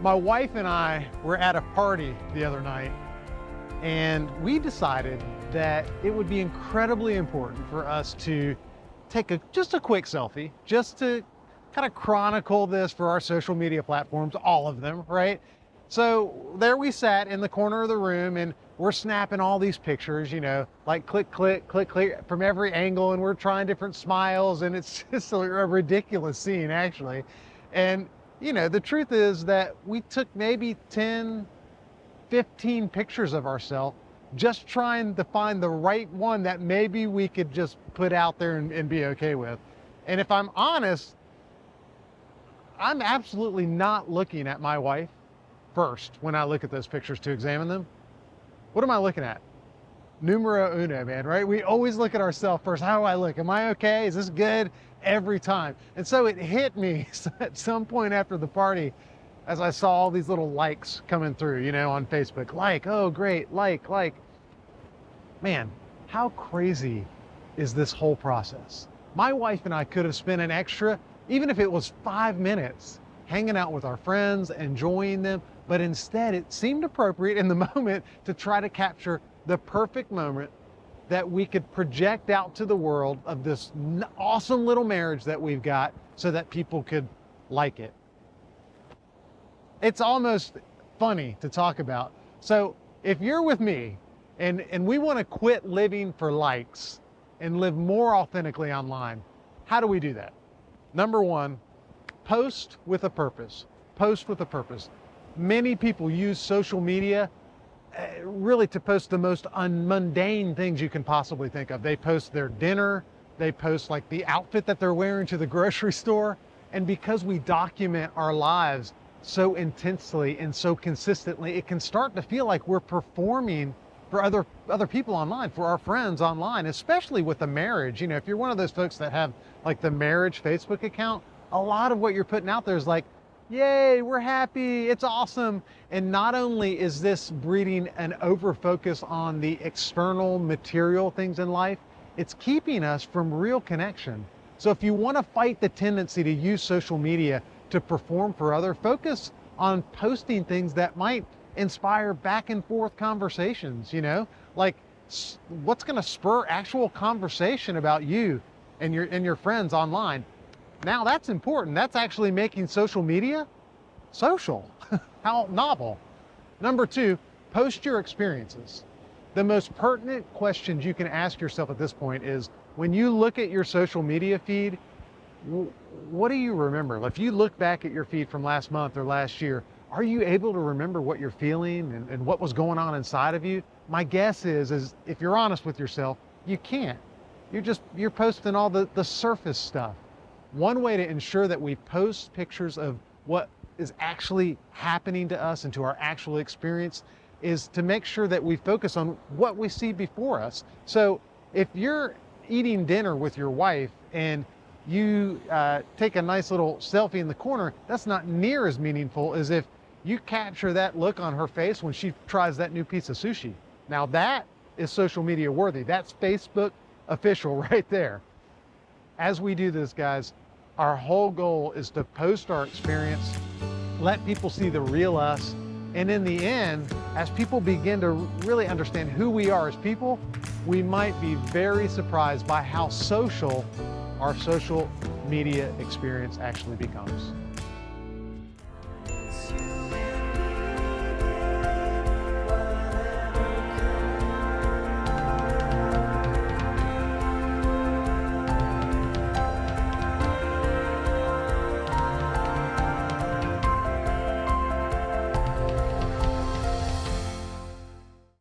My wife and I were at a party the other night, and we decided that it would be incredibly important for us to take just a quick selfie, just to kind of chronicle this for our social media platforms, all of them, right? So there we sat in the corner of the room, and we're snapping all these pictures, you know, like click, click, click, click from every angle, and we're trying different smiles, and it's just a ridiculous scene, actually. And you know, the truth is that we took maybe 10, 15 pictures of ourselves, just trying to find the right one that maybe we could just put out there and be okay with. And if I'm honest, I'm absolutely not looking at my wife first when I look at those pictures to examine them. What am I looking at? Numero uno, man, right? We always look at ourselves first. How do I look? Am I okay? Is this good? Every time. And so it hit me at some point after the party as I saw all these little likes coming through, you know, on Facebook. Like, oh, great, like. Man, how crazy is this whole process? My wife and I could have spent an extra, even if it was 5 minutes, hanging out with our friends, enjoying them, but instead it seemed appropriate in the moment to try to capture the perfect moment that we could project out to the world of this awesome little marriage that we've got so that people could like it. It's almost funny to talk about. So if you're with me and we want to quit living for likes and live more authentically online, how do we do that? Number one, post with a purpose. Post with a purpose. Many people use social media really to post the most mundane things you can possibly think of. They post their dinner, they post like the outfit that they're wearing to the grocery store. And because we document our lives so intensely and so consistently, it can start to feel like we're performing for other people online, for our friends online, especially with the marriage. You know, if you're one of those folks that have like the marriage Facebook account, a lot of what you're putting out there is like, yay, we're happy, it's awesome. And not only is this breeding an over-focus on the external material things in life, it's keeping us from real connection. So if you want to fight the tendency to use social media to perform for others, focus on posting things that might inspire back and forth conversations, you know? Like what's going to spur actual conversation about you and your friends online. Now that's important. That's actually making social media social. How novel. Number two, post your experiences. The most pertinent questions you can ask yourself at this point is, when you look at your social media feed, what do you remember? If you look back at your feed from last month or last year, are you able to remember what you're feeling and what was going on inside of you? My guess is if you're honest with yourself, you can't. You're posting all the surface stuff. One way to ensure that we post pictures of what is actually happening to us and to our actual experience is to make sure that we focus on what we see before us. So if you're eating dinner with your wife and you take a nice little selfie in the corner, that's not near as meaningful as if you capture that look on her face when she tries that new piece of sushi. Now that is social media worthy. That's Facebook official right there. As we do this, guys, our whole goal is to post our experience, let people see the real us, and in the end, as people begin to really understand who we are as people, we might be very surprised by how social our social media experience actually becomes.